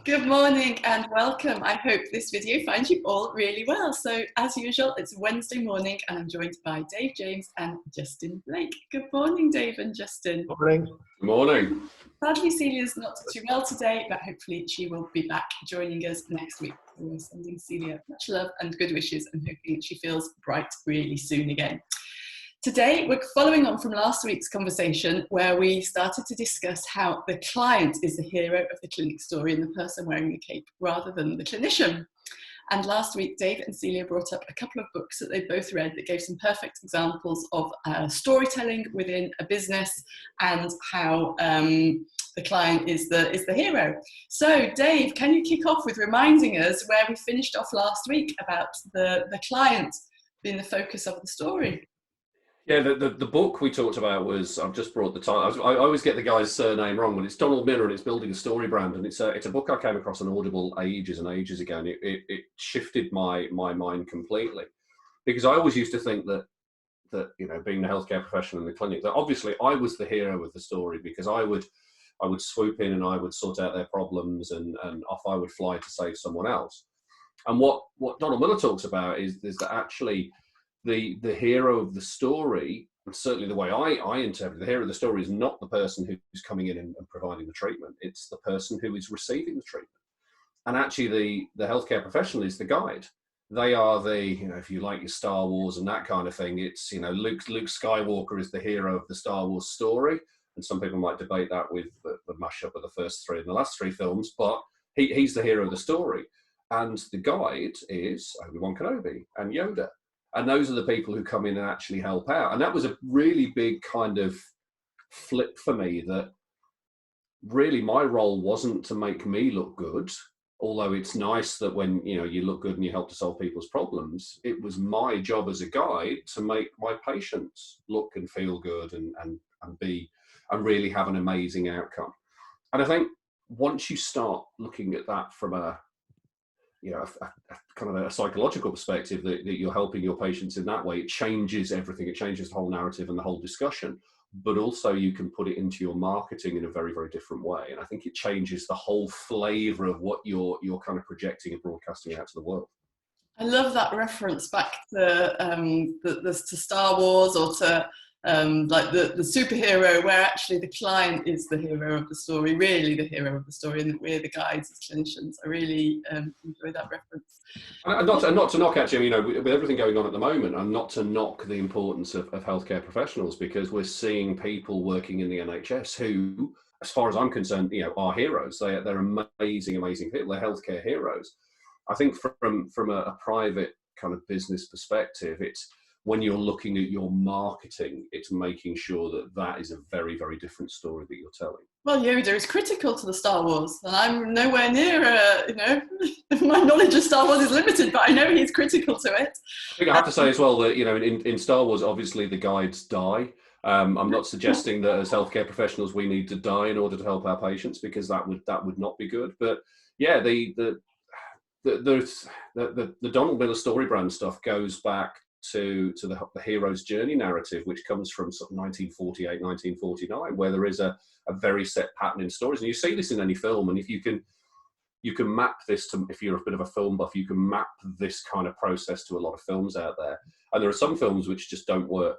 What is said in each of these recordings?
Good morning and welcome. I hope this video finds you all really well. So as usual, it's Wednesday morning and I'm joined by Dave James and Justin Blake. Good morning, Dave and Justin. Good morning. Good morning. Sadly, Celia's not too well today, but hopefully she will be back joining us next week. So we're sending Celia much love and good wishes and hoping that she feels bright really soon again. Today, we're following on from last week's conversation where we started to discuss how the client is the hero of the clinic story and the person wearing the cape rather than the clinician. And last week, Dave and Celia brought up a couple of books that they both read that gave some perfect examples of storytelling within a business and how the client is the hero. So, Dave, can you kick off with reminding us where we finished off last week about the client being the focus of the story? Yeah, the book we talked about was, I've just brought the title, I always get the guy's surname wrong, but it's Donald Miller and it's Building a Story Brand, and it's a book I came across on Audible ages and ages ago, and it shifted my mind completely, because I always used to think that you know, being a healthcare professional in the clinic, that obviously I was the hero of the story, because I would swoop in and I would sort out their problems and off I would fly to save someone else. And what Donald Miller talks about is that actually the hero of the story, and certainly the way I interpret the hero of the story, is not the person who's coming in and providing the treatment. It's the person who is receiving the treatment. And actually the healthcare professional is the guide. They are the, you know, if you like your Star Wars and that kind of thing, it's, you know, Luke Skywalker is the hero of the Star Wars story. And some people might debate that with the mashup of the first three and the last three films, but he's the hero of the story. And the guide is Obi-Wan Kenobi and Yoda. And those are the people who come in and actually help out. And that was a really big kind of flip for me, that really my role wasn't to make me look good, although it's nice that when, you know, you look good and you help to solve people's problems. It was my job as a guide to make my patients look and feel good and really have an amazing outcome. And I think once you start looking at that from a kind of a psychological perspective, that you're helping your patients in that way, it changes everything. It changes the whole narrative and the whole discussion, but also you can put it into your marketing in a very, very different way. And I think it changes the whole flavor of what you're kind of projecting and broadcasting out to the world. I love that reference back to to Star Wars, or to like the superhero, where actually the client is the hero of the story, really the hero of the story, and that we're the guides as clinicians. I really enjoy that reference. And not to knock, actually, you know, with everything going on at the moment, and not to knock the importance of healthcare professionals, because we're seeing people working in the NHS who, as far as I'm concerned, you know, are heroes. They're amazing people. They're healthcare heroes. I think from a private kind of business perspective, it's, when you're looking at your marketing, it's making sure that is a very, very different story that you're telling. Well, Yoda is critical to the Star Wars, and I'm nowhere near, you know, my knowledge of Star Wars is limited, but I know he's critical to it. I think I have to say as well that, you know, in Star Wars, obviously the guides die. I'm not suggesting that as healthcare professionals we need to die in order to help our patients, because that would not be good. But yeah, the Donald Miller story brand stuff goes back to the hero's journey narrative, which comes from sort of 1948, 1949, where there is a very set pattern in stories. And you see this in any film, and if you can map this to, if you're a bit of a film buff, you can map this kind of process to a lot of films out there. And there are some films which just don't work,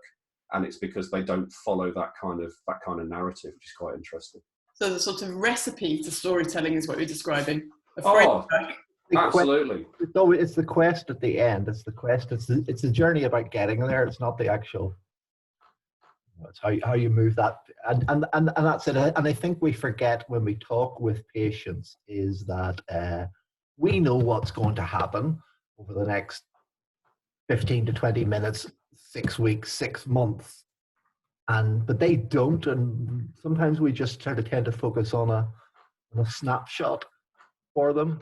and it's because they don't follow that kind of narrative, which is quite interesting. So the sort of recipe to storytelling is what you're describing. Absolutely. No, it's the quest at the end. It's the quest. It's the journey about getting there. It's not the actual. It's how you move that, and that's it. And I think we forget when we talk with patients is that we know what's going to happen over the next 15 to 20 minutes, 6 weeks, 6 months, but they don't. And sometimes we just sort of tend to focus on a snapshot for them.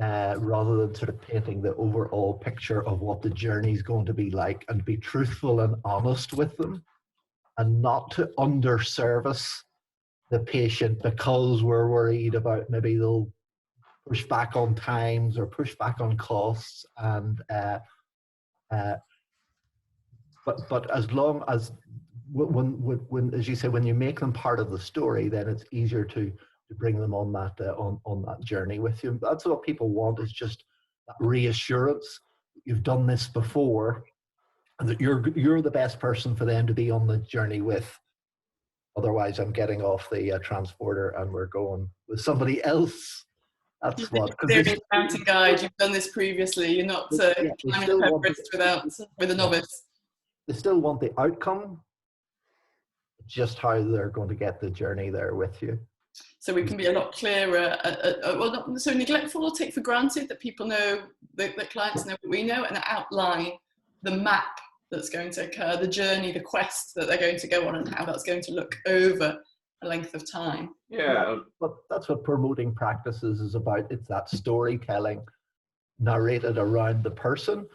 Rather than sort of painting the overall picture of what the journey is going to be like, and be truthful and honest with them, and not to underservice the patient because we're worried about maybe they'll push back on times or push back on costs. And but as long as when as you say, when you make them part of the story, then it's easier to to bring them on that on that journey with you. That's what people want, is just that reassurance that you've done this before, and that you're the best person for them to be on the journey with. Otherwise, I'm getting off the transporter and we're going with somebody else. That's what. Serious mountain guide. You've done this previously. You're not climbing Everest with a novice. They still want the outcome, just how they're going to get the journey there with you. So we can be a lot clearer, well, not so neglectful or take for granted that people know, that clients know what we know, and outline the map that's going to occur, the journey, the quest that they're going to go on, and how that's going to look over a length of time. Yeah. But that's what promoting practices is about. It's that storytelling narrated around the person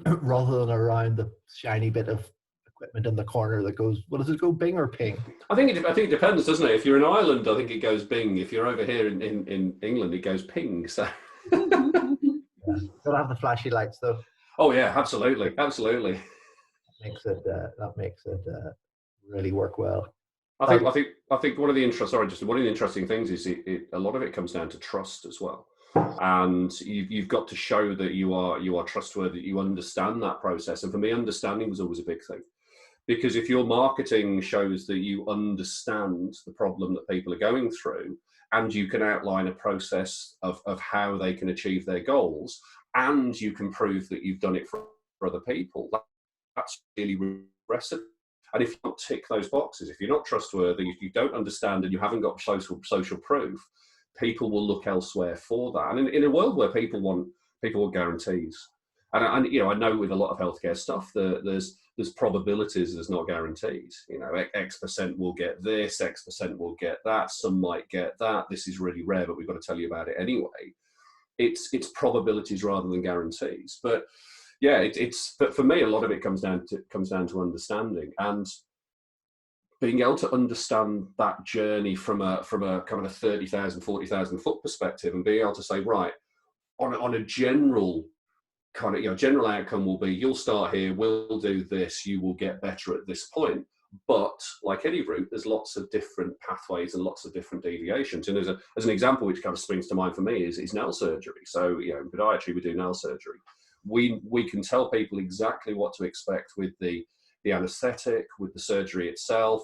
rather than around the shiny bit of equipment in the corner that goes, what does it go, bing or ping? I think it depends, doesn't it? If you're in Ireland, I think it goes bing. If you're over here in England, it goes ping. So Don't have the flashy lights though. Oh yeah, absolutely. That makes it really work well. I think one of the interesting things is a lot of it comes down to trust as well, and you've got to show that you are trustworthy, that you understand that process. And for me, understanding was always a big thing, because if your marketing shows that you understand the problem that people are going through, and you can outline a process of how they can achieve their goals, and you can prove that you've done it for other people, that's really impressive. And if you don't tick those boxes, if you're not trustworthy, if you don't understand and you haven't got social proof, people will look elsewhere for that. And in a world where people want guarantees, and I know with a lot of healthcare stuff, there's probabilities, there's not guarantees. X% will get this, X% will get that, some might get that. This is really rare, but we've got to tell you about it anyway. It's probabilities rather than guarantees. But yeah, but for me, a lot of it comes down to understanding, and being able to understand that journey from a kind of a 30,000, 40,000 foot perspective, and being able to say, right, on a general kind of, general outcome will be, you'll start here, we'll do this, you will get better at this point. But like any route, there's lots of different pathways and lots of different deviations. And as an example, which kind of springs to mind for me, is nail surgery. So, in podiatry, we do nail surgery. We can tell people exactly what to expect with the anaesthetic, with the surgery itself.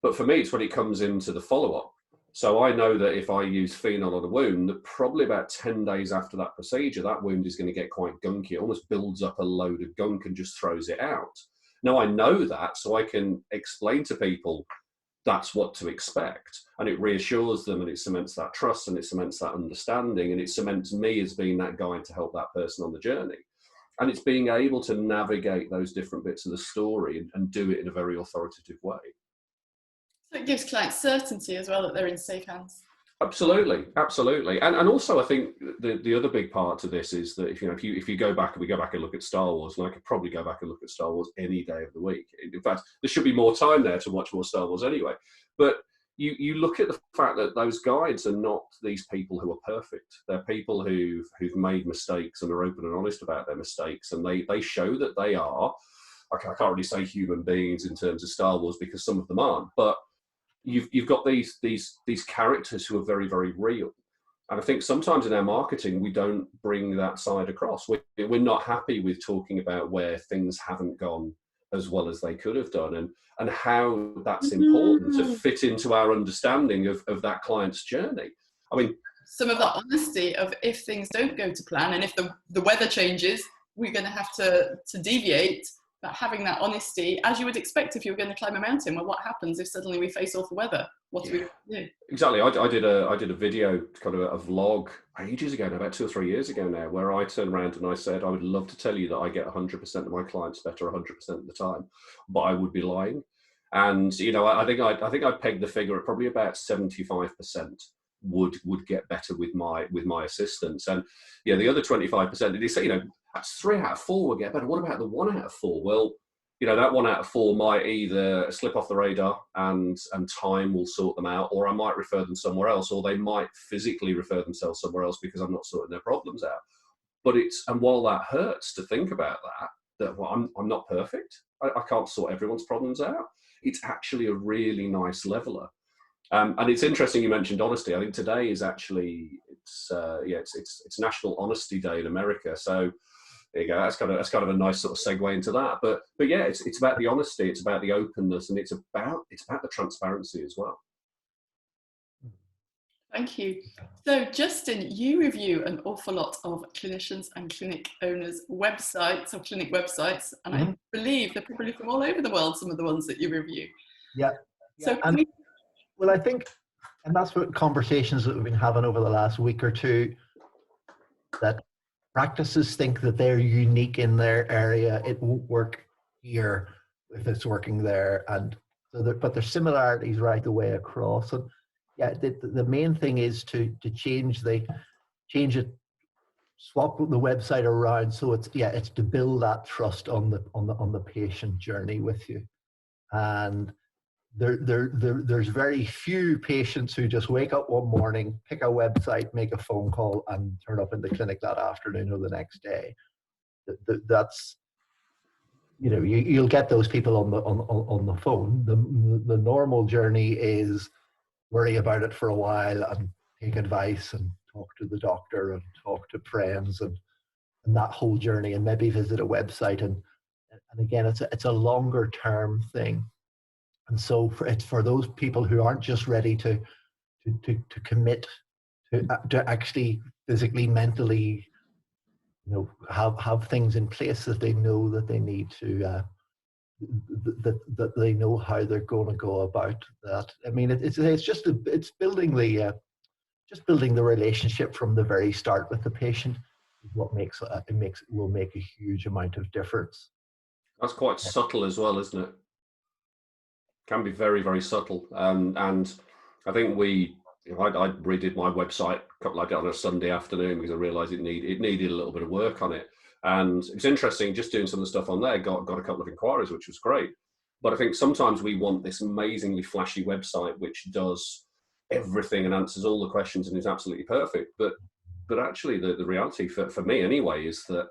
But for me, it's when it comes into the follow-up. So I know that if I use phenol on a wound, that probably about 10 days after that procedure, that wound is going to get quite gunky. It almost builds up a load of gunk and just throws it out. Now I know that, so I can explain to people that's what to expect. And it reassures them, and it cements that trust, and it cements that understanding, and it cements me as being that guide to help that person on the journey. And it's being able to navigate those different bits of the story and do it in a very authoritative way. So it gives clients certainty as well that they're in safe hands. Absolutely. And also I think the other big part to this is that if you go back and look at Star Wars, and I could probably go back and look at Star Wars any day of the week. In fact, there should be more time there to watch more Star Wars anyway. But you look at the fact that those guides are not these people who are perfect. They're people who've made mistakes and are open and honest about their mistakes, and they show that they are, I can't really say human beings in terms of Star Wars, because some of them aren't, but you've got these characters who are very, very real. And I think sometimes in our marketing, we don't bring that side across. We're not happy with talking about where things haven't gone as well as they could have done, and how that's important to fit into our understanding of that client's journey. I mean, some of that honesty of, if things don't go to plan, and if the weather changes, we're going to have to deviate. But having that honesty, as you would expect if you were going to climb a mountain. Well, what happens if suddenly we face awful weather? What do we do? Exactly. I did a video, kind of a vlog ages ago, about 2 or 3 years ago now, where I turned around and I said, I would love to tell you that I get 100% of my clients better 100% of the time, but I would be lying. And I think I pegged the figure at probably about 75% would get better with my assistance. And the other 25%, they say, that's 3 out of 4 will get better. What about the 1 out of 4? Well, that 1 out of 4 might either slip off the radar and time will sort them out, or I might refer them somewhere else, or they might physically refer themselves somewhere else because I'm not sorting their problems out. And while that hurts to think about that well, I'm not perfect. I can't sort everyone's problems out. It's actually a really nice leveler. And it's interesting you mentioned honesty. I think today is actually it's National Honesty Day in America. So there you go. That's kind of a nice sort of segue into that. But yeah, it's about the honesty, it's about the openness, and it's about the transparency as well. Thank you. So Justin, you review an awful lot of clinicians and clinic owners' websites or clinic websites, and I believe they're probably from all over the world, some of the ones that you review. Yeah. So well, I think, and that's what conversations that we've been having over the last week or two, that practices think that they're unique in their area. It won't work here if it's working there, and so but there's similarities right the way across. And yeah, the main thing is to change it, swap the website around so it's to build that trust on the patient journey with you. And there's very few patients who just wake up one morning, pick a website, make a phone call, and turn up in the clinic that afternoon or the next day. That's, you know, you'll get those people on the phone. The normal journey is worry about it for a while and take advice and talk to the doctor and talk to friends and that whole journey, and maybe visit a website. And again, it's a longer term thing. And so it's for those people who aren't just ready to commit to actually physically, mentally, you know, have things in place that they know that they need to, that they know how they're going to go about that. I mean, it's building the relationship from the very start with the patient is what will make a huge amount of difference. That's quite subtle as well, isn't it? Can be very, very subtle. And I think I redid my website I did on a Sunday afternoon because I realised it needed a little bit of work on it. And it's interesting, just doing some of the stuff on there, got a couple of inquiries, which was great. But I think sometimes we want this amazingly flashy website which does everything and answers all the questions and is absolutely perfect. But actually the reality for me anyway is that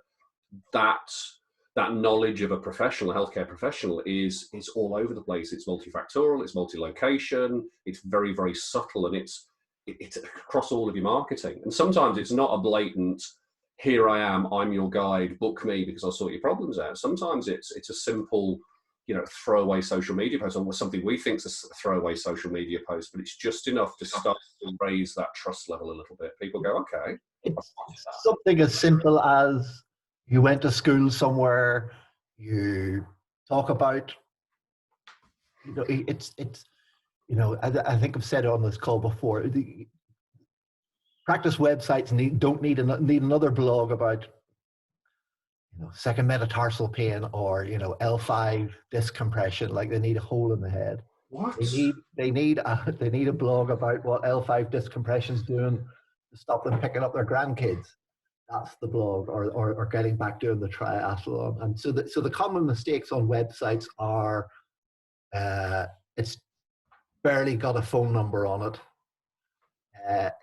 knowledge of a professional, a healthcare professional, is all over the place. It's multifactorial, it's multi-location, it's very, very subtle, and it's across all of your marketing. And sometimes it's not a blatant, here I am, I'm your guide, book me because I'll sort your problems out. Sometimes it's a simple, you know, throwaway social media post, or something we think is a throwaway social media post, but it's just enough to start to raise that trust level a little bit. People go, okay. It's something as simple as you went to school somewhere, you talk about, you know, it's you know, I think I've said it on this call before, the practice websites don't need another blog about, you know, second metatarsal pain or, you know, L5 disc compression. Like, they need a hole in the head. What? They need a blog about what L5 disc compression's doing to stop them picking up their grandkids. That's the blog, or getting back doing the triathlon. And so the common mistakes on websites are it's barely got a phone number on it.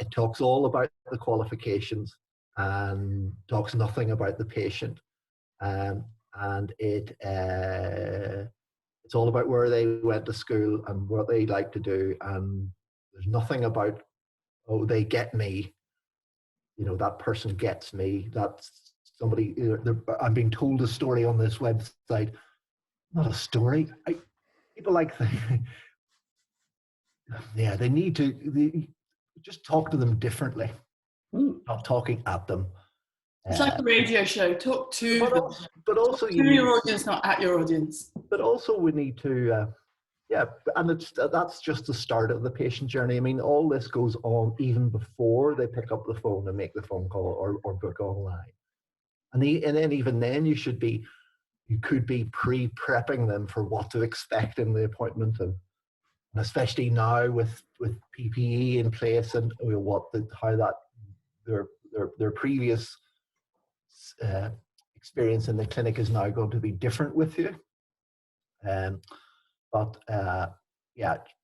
It talks all about the qualifications and talks nothing about the patient. And it's all about where they went to school and what they like to do. And there's nothing about, oh, they get me. You know, that person gets me. That's somebody, you know, I'm being told a story on this website. Not a story. People like, yeah, they need to just talk to them differently. Not talking at them. It's like a radio show. Talk to but also to your audience, not at your audience. But also we need to, and that's just the start of the patient journey. I mean, all this goes on even before they pick up the phone and make the phone call or book online. And then even then you could be pre-prepping them for what to expect in the appointment, and especially now with PPE in place and how that their previous experience in the clinic is now going to be different with you.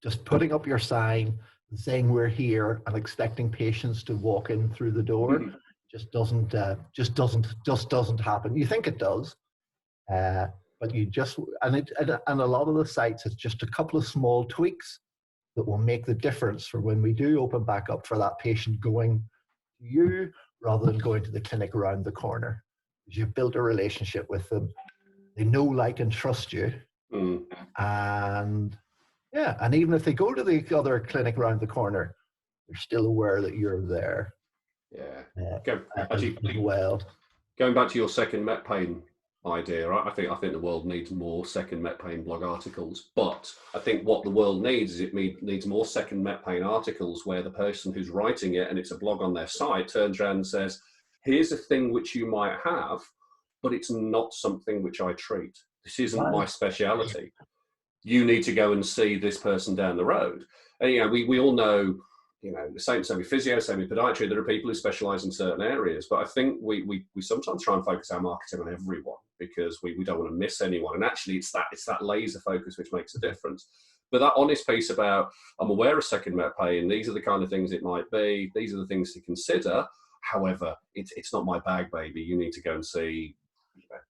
Just putting up your sign and saying we're here and expecting patients to walk in through the door just doesn't happen. You think it does, but you just and a lot of the sites, it's just a couple of small tweaks that will make the difference for when we do open back up for that patient going to you rather than going to the clinic around the corner. Because you've built a relationship with them. They know, like, and trust you. And yeah, and even if they go to the other clinic around the corner, they're still aware that you're there. Yeah. As well. Going back to your second Met pain idea, I think the world needs more second Met pain blog articles. But I think what the world needs is it needs more second Met pain articles where the person who's writing it, and it's a blog on their site, turns around and says, here's a thing which you might have, but it's not something which I treat. This isn't my speciality. You need to go and see this person down the road. And, you know, we all know, you know, the same with physio, same with podiatry, there are people who specialize in certain areas, but I think we sometimes try and focus our marketing on everyone because we don't want to miss anyone. And actually it's that laser focus which makes a difference. But that honest piece about, I'm aware of second Met pain, these are the kind of things it might be, these are the things to consider. However, it's not my bag, baby. You need to go and see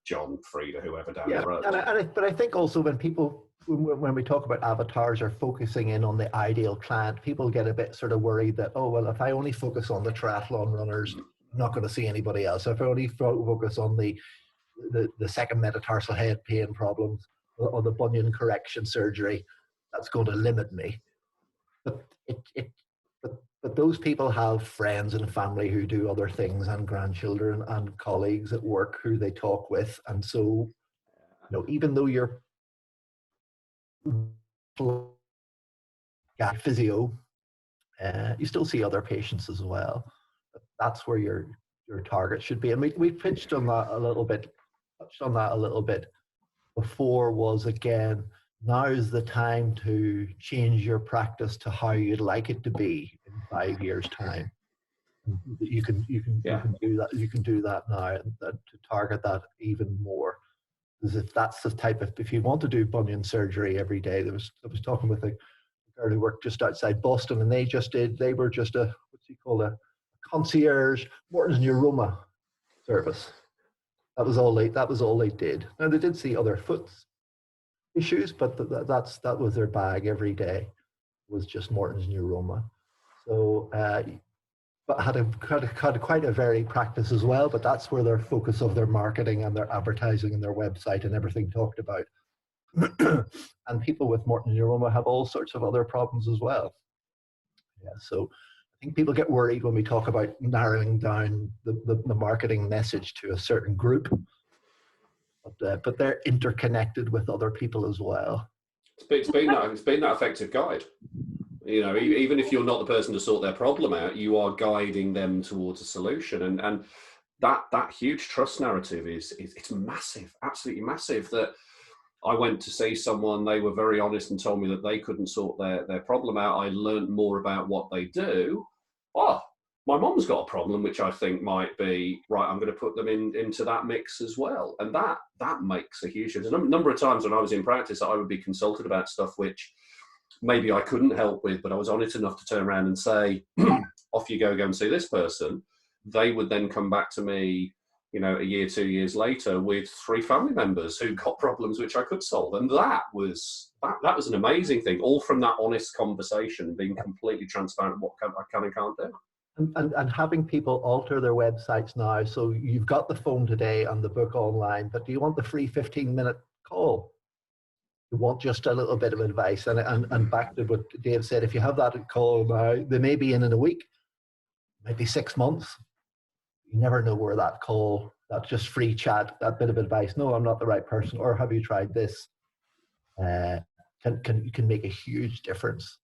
John, Frida, whoever down the road. But I think also when we talk about avatars or focusing in on the ideal client, people get a bit sort of worried that, oh, well, if I only focus on the triathlon runners, I'm not going to see anybody else. If I only focus on the second metatarsal head pain problems or the bunion correction surgery, that's going to limit me. But those people have friends and family who do other things, and grandchildren and colleagues at work who they talk with. And so, you know, even though you're physio, you still see other patients as well. But that's where your target should be. And we pitched on that a little bit, touched on that a little bit before. Was again, now is the time to change your practice to how you'd like it to be in 5 years' time. You can do that. You can do that now, and to target that even more. Because if that's the type of, if you want to do bunion surgery every day, I was talking with a girl who worked just outside Boston, and they were just a, what's he called, a concierge Morton's neuroma service. That was all they did. Now they did see other foot issues, but that was their bag every day, was just Morton's neuroma. So, but had quite a varied practice as well. But that's where their focus of their marketing and their advertising and their website and everything talked about. And people with Morton's neuroma have all sorts of other problems as well. Yeah, so I think people get worried when we talk about narrowing down the marketing message to a certain group. But they're interconnected with other people as well. It's been that effective guide. You know, even if you're not the person to sort their problem out, you are guiding them towards a solution. And that huge trust narrative it's massive, absolutely massive. That I went to see someone, they were very honest and told me that they couldn't sort their problem out. I learned more about what they do. Oh, my mom's got a problem which I think might be right. I'm going to put them into that mix as well, and that makes a huge difference. A number of times when I was in practice, I would be consulted about stuff which maybe I couldn't help with, but I was honest enough to turn around and say, "Off you go and see this person." They would then come back to me, you know, a year, 2 years later, with 3 family members who got problems which I could solve, and that was an amazing thing. All from that honest conversation, being completely transparent what I can and can't do. And having people alter their websites now. So you've got the phone today and the book online, but do you want the free 15-minute call? You want just a little bit of advice. And back to what Dave said, if you have that call now, they may be in a week, maybe 6 months. You never know where that call, that just free chat, that bit of advice, no, I'm not the right person, or have you tried this, can make a huge difference.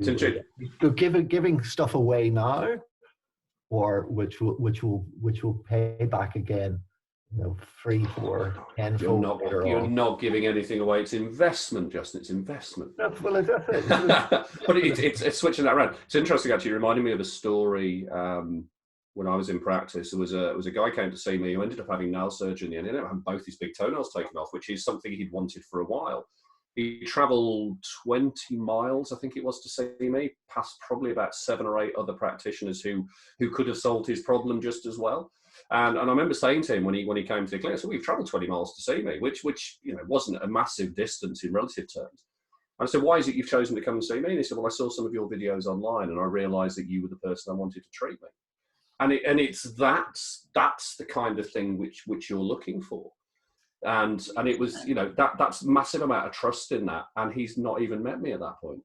So giving stuff away now, or which will pay back again, you know, 3, 4, 10. You're not giving anything away. It's investment, Justin. It's investment. Well, that's it. But it's switching that around. It's interesting, actually. It reminded me of a story. When I was in practice, there was a guy came to see me who ended up having nail surgery in the end. He ended up having both his big toenails taken off, which is something he'd wanted for a while. He travelled 20 miles, I think it was, to see me, past probably about 7 or 8 other practitioners who could have solved his problem just as well. And I remember saying to him when he came to the clinic, so we've travelled 20 miles to see me, which you know wasn't a massive distance in relative terms. And I said, why is it you've chosen to come and see me? And he said, well, I saw some of your videos online and I realised that you were the person I wanted to treat me. And that's the kind of thing which you're looking for. And it was, you know, that's massive amount of trust in that. And he's not even met me at that point.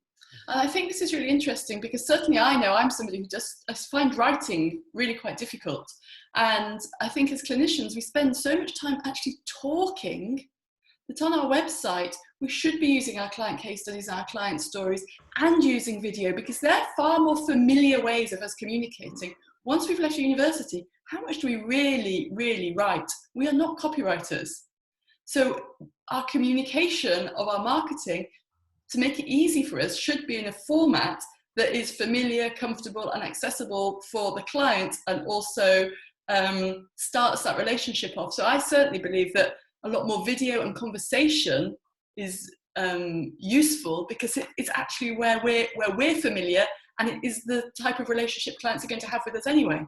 And I think this is really interesting because certainly I know I'm somebody who I find writing really quite difficult. And I think as clinicians, we spend so much time actually talking that on our website, we should be using our client case studies, our client stories, and using video, because they're far more familiar ways of us communicating. Once we've left university, how much do we really, really write? We are not copywriters. So our communication of our marketing, to make it easy for us, should be in a format that is familiar, comfortable, and accessible for the client, and also starts that relationship off. So I certainly believe that a lot more video and conversation is useful, because it's actually where we're familiar, and it is the type of relationship clients are going to have with us anyway.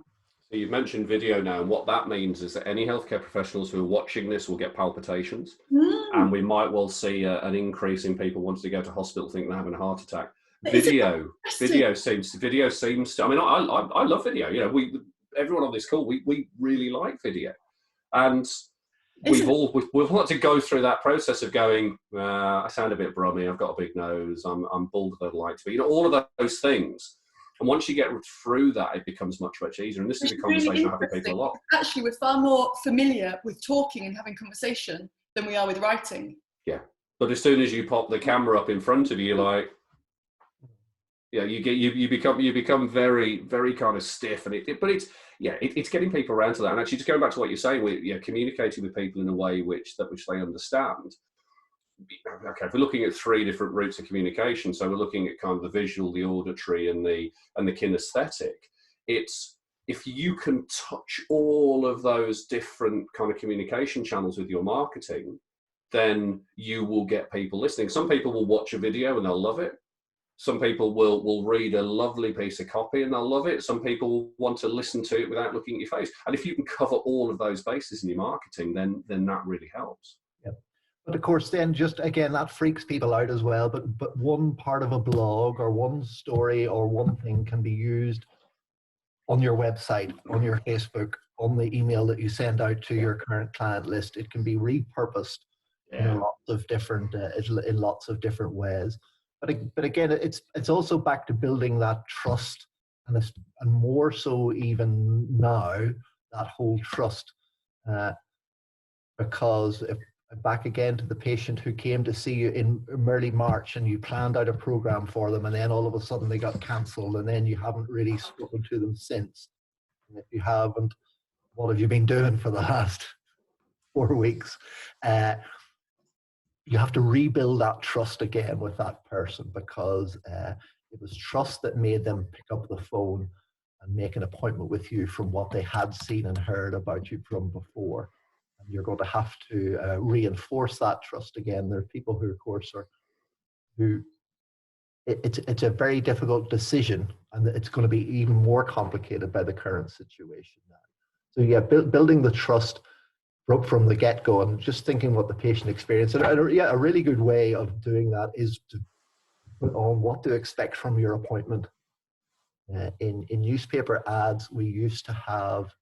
So you've mentioned video now, and what that means is that any healthcare professionals who are watching this will get palpitations, and we might well see an increase in people wanting to go to hospital thinking they're having a heart attack. Video seems to. I mean, I love video. You know, everyone on this call, we really like video, and we've all had to go through that process of going, I sound a bit brummy, I've got a big nose, I'm bald as I'd like to be. You know, all of those things. And once you get through that, it becomes much, much easier. And this is a conversation really I have with people a lot. Actually, we're far more familiar with talking and having conversation than we are with writing. Yeah. But as soon as you pop the camera up in front of you, you're like, yeah, you become very, very kind of stiff. And it's getting people around to that. And actually, just going back to what you're saying, communicating with people in a way which they understand. Okay, if we're looking at 3 different routes of communication, so we're looking at kind of the visual, the auditory, and the kinesthetic. It's if you can touch all of those different kind of communication channels with your marketing, then you will get people listening. Some people will watch a video and they'll love it. Some people will read a lovely piece of copy and they'll love it. Some people want to listen to it without looking at your face. And if you can cover all of those bases in your marketing, then that really helps. But of course, then just again, that freaks people out as well. But one part of a blog or one story or one thing can be used on your website, on your Facebook, on the email that you send out to your current client list. It can be repurposed in lots of different ways. But again, it's also back to building that trust, and more so even now, that whole trust, because if back again to the patient who came to see you in early March and you planned out a program for them, and then all of a sudden they got cancelled, and then you haven't really spoken to them since. And if you haven't, what have you been doing for the last 4 weeks? You have to rebuild that trust again with that person, because it was trust that made them pick up the phone and make an appointment with you from what they had seen and heard about you from before. You're going to have to reinforce that trust again. There are people who, of course, it's a very difficult decision, and it's going to be even more complicated by the current situation now. So yeah, building the trust from the get-go, and just thinking what the patient experienced. And a really good way of doing that is to put on what to expect from your appointment. In newspaper ads, we used to have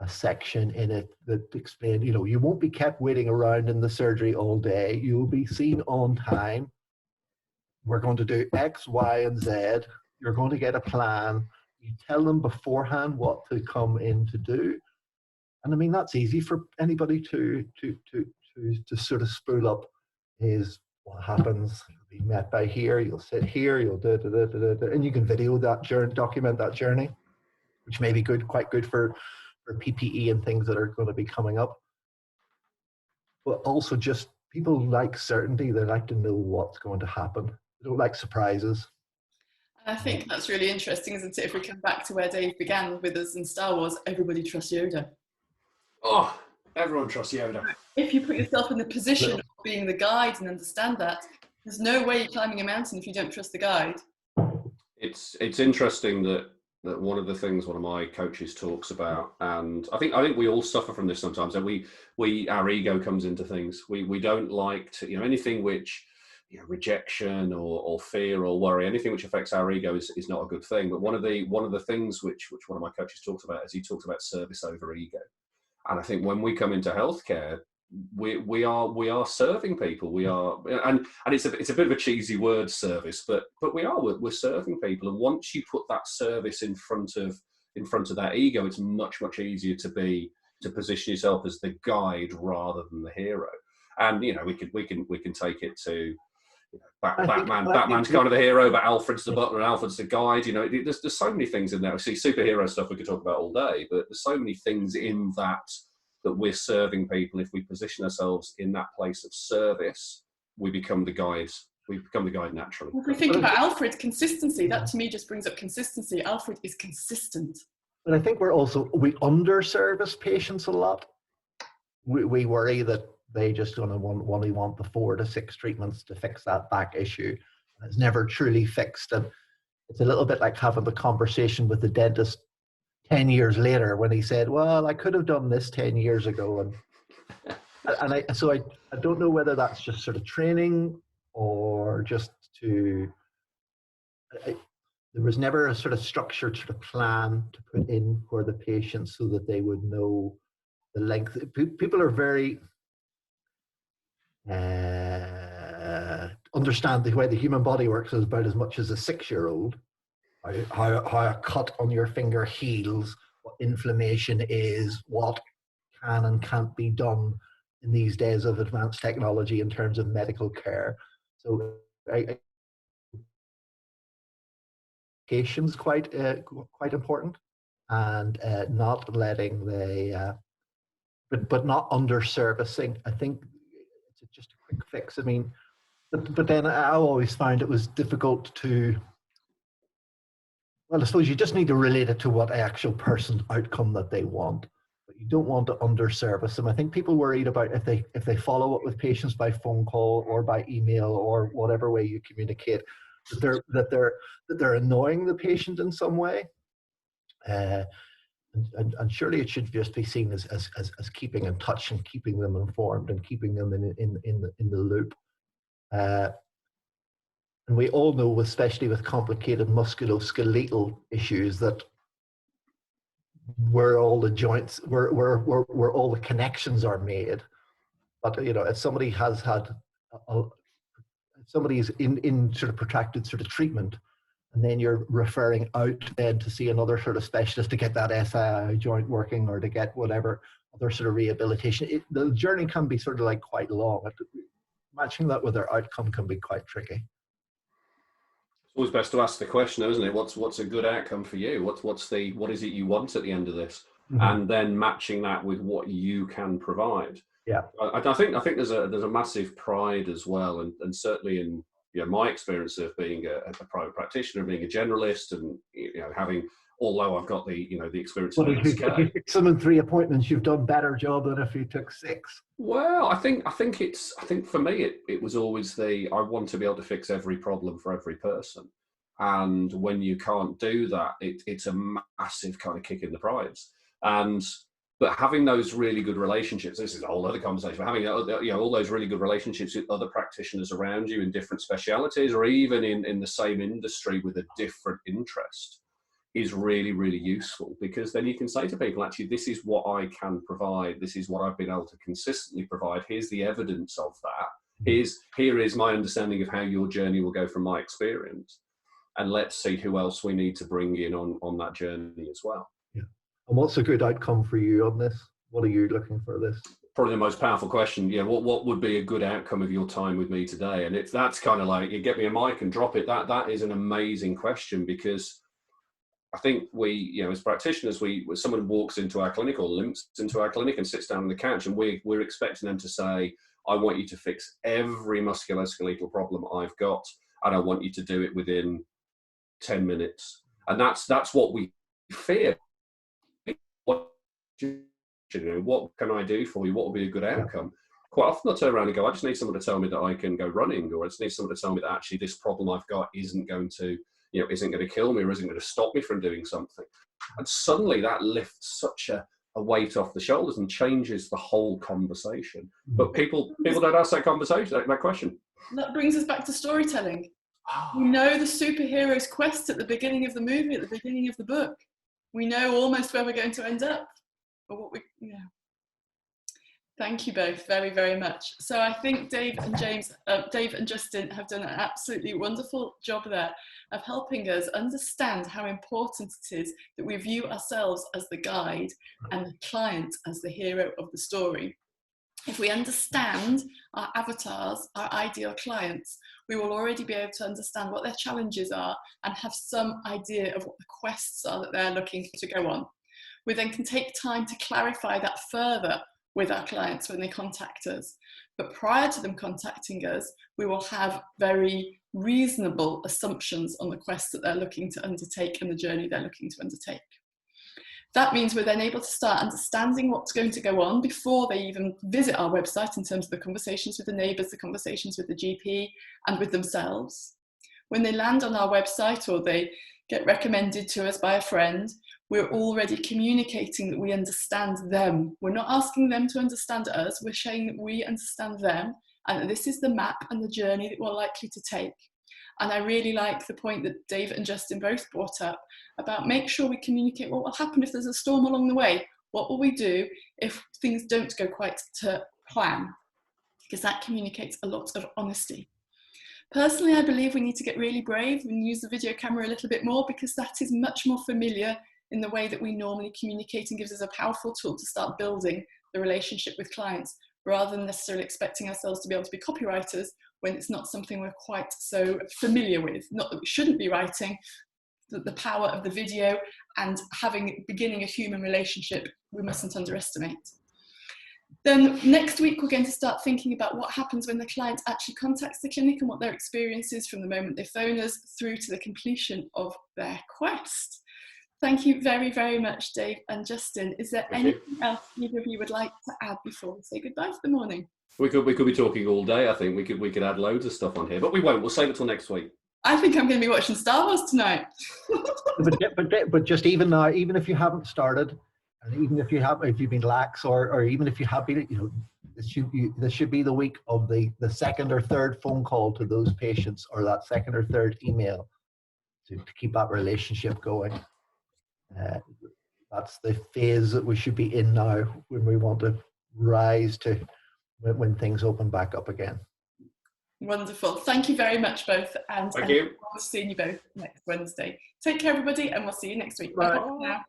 a section in it that explained, you won't be kept waiting around in the surgery all day. You'll be seen on time. We're going to do X, Y, and Z. You're going to get a plan. You tell them beforehand what to come in to do. And I mean, that's easy for anybody to sort of spool up. Is what happens. You'll be met by here. You'll sit here. You'll do, and you can video that journey, document that journey, which may be quite good for PPE and things that are going to be coming up. But also, just people like certainty. They like to know what's going to happen. They don't like surprises. I think that's really interesting, isn't it? If we come back to where Dave began with us in Star Wars, everybody trusts Yoda. Oh, everyone trusts Yoda. If you put yourself in the position of being the guide and understand that, there's no way you're climbing a mountain if you don't trust the guide. It's interesting that one of the things one of my coaches talks about, and I think we all suffer from this sometimes, and our ego comes into things. We don't like to, anything which rejection or fear or worry. Anything which affects our ego is not a good thing. But one of the things which one of my coaches talked about is he talks about service over ego. And I think when we come into healthcare, we are serving people. We are, and it's a bit of a cheesy word, service, but we're serving people. And once you put that service in front of that ego, it's much easier to position yourself as the guide rather than the hero. And we can take it to Batman's kind of the hero, but Alfred's the butler and Alfred's the guide. There's so many things in there. See, superhero stuff we could talk about all day, but there's so many things in that we're serving people. If we position ourselves in that place of service, we become the guides. We become the guide naturally. If we think about Alfred, consistency, that to me just brings up consistency. Alfred is consistent. And I think we underservice patients a lot. We worry that they just only want the 4 to 6 treatments to fix that back issue. It's never truly fixed. And it's a little bit like having the conversation with the dentist 10 years later when he said, well, I could have done this 10 years ago. And I don't know whether that's just sort of training or just there was never a sort of structured sort of plan to put in for the patients so that they would know the length. People are very understand the way the human body works is about as much as a 6-year-old. How a cut on your finger heals, what inflammation is, what can and can't be done in these days of advanced technology in terms of medical care. So education's quite important, and not letting but not under-servicing. I think it's just a quick fix. I mean, but then I always found it was difficult to, well, I suppose you just need to relate it to what actual person's outcome that they want, but you don't want to under-service them. I think people worried about if they follow up with patients by phone call or by email or whatever way you communicate, that they're annoying the patient in some way. And surely it should just be seen as keeping in touch and keeping them informed and keeping them in the loop. And we all know, especially with complicated musculoskeletal issues, that where all the joints, where all the connections are made. But if somebody has had, if somebody is in sort of protracted sort of treatment, and then you're referring out then to see another sort of specialist to get that SI joint working or to get whatever other sort of rehabilitation, the journey can be sort of like quite long. Matching that with their outcome can be quite tricky. It's always best to ask the question, isn't it? What's a good outcome for you? What is it you want at the end of this? Mm-hmm. And then matching that with what you can provide. Yeah, I think there's a massive pride as well, and certainly in my experience of being a private practitioner, being a generalist, and having, although I've got the experience. Well, if you took some in 3 appointments, you've done better job than if you took 6. Well, I think for me it was always I want to be able to fix every problem for every person, and when you can't do that, it's a massive kind of kick in the prides. But having those really good relationships, this is a whole other conversation, but having all those really good relationships with other practitioners around you in different specialities, or even in the same industry with a different interest, is really, really useful, because then you can say to people, actually, this is what I can provide. This is what I've been able to consistently provide. Here's the evidence of that. Here is my understanding of how your journey will go from my experience. And let's see who else we need to bring in on that journey as well. Yeah. And what's a good outcome for you on this? What are you looking for this? Probably the most powerful question. Yeah, what would be a good outcome of your time with me today? And that's kind of like, you get me a mic and drop it. That is an amazing question, because I think we, as practitioners, when someone walks into our clinic or limps into our clinic and sits down on the couch, and we're expecting them to say, I want you to fix every musculoskeletal problem I've got, and I want you to do it within 10 minutes. And that's what we fear. What can I do for you? What will be a good outcome? Quite often I'll turn around and go, I just need someone to tell me that I can go running, or I just need someone to tell me that actually this problem I've got isn't going to kill me, or isn't going to stop me from doing something. And suddenly that lifts such a weight off the shoulders and changes the whole conversation. But people don't ask that question. That brings us back to storytelling. We know the superhero's quest at the beginning of the movie, at the beginning of the book. We know almost where we're going to end up. But what Thank you both very, very much. So I think Dave and Justin have done an absolutely wonderful job there of helping us understand how important it is that we view ourselves as the guide and the client as the hero of the story. If we understand our avatars, our ideal clients, we will already be able to understand what their challenges are and have some idea of what the quests are that they're looking to go on. We then can take time to clarify that further with our clients when they contact us. But prior to them contacting us, we will have very reasonable assumptions on the quest that they're looking to undertake and the journey they're looking to undertake. That means we're then able to start understanding what's going to go on before they even visit our website in terms of the conversations with the neighbours, the conversations with the GP and with themselves. When they land on our website or they get recommended to us by a friend, we're already communicating that we understand them. We're not asking them to understand us, we're saying that we understand them and that this is the map and the journey that we're likely to take. And I really like the point that Dave and Justin both brought up about make sure we communicate what will happen if there's a storm along the way. What will we do if things don't go quite to plan? Because that communicates a lot of honesty. Personally, I believe we need to get really brave and use the video camera a little bit more because that is much more familiar in the way that we normally communicate and gives us a powerful tool to start building the relationship with clients rather than necessarily expecting ourselves to be able to be copywriters when it's not something we're quite so familiar with. Not that we shouldn't be writing, the power of the video and beginning a human relationship, we mustn't underestimate. Then next week, we're going to start thinking about what happens when the client actually contacts the clinic and what their experience is from the moment they phone us through to the completion of their quest. Thank you very, very much, Dave and Justin. Is there anything else either of you would like to add before we say goodbye for the morning? We could be talking all day. I think we could add loads of stuff on here, but we won't. We'll save it till next week. I think I'm going to be watching Star Wars tonight. but just even now, even if you haven't started, and even if you've been lax, or even if you have been, you know, this should be the week of the second or third phone call to those patients, or that second or third email to keep that relationship going. That's the phase that we should be in now when we want to rise to when things open back up again. Wonderful. Thank you very much, both. And thank you. I'll see you both next Wednesday. Take care, everybody, and we'll see you next week. Bye. Bye now.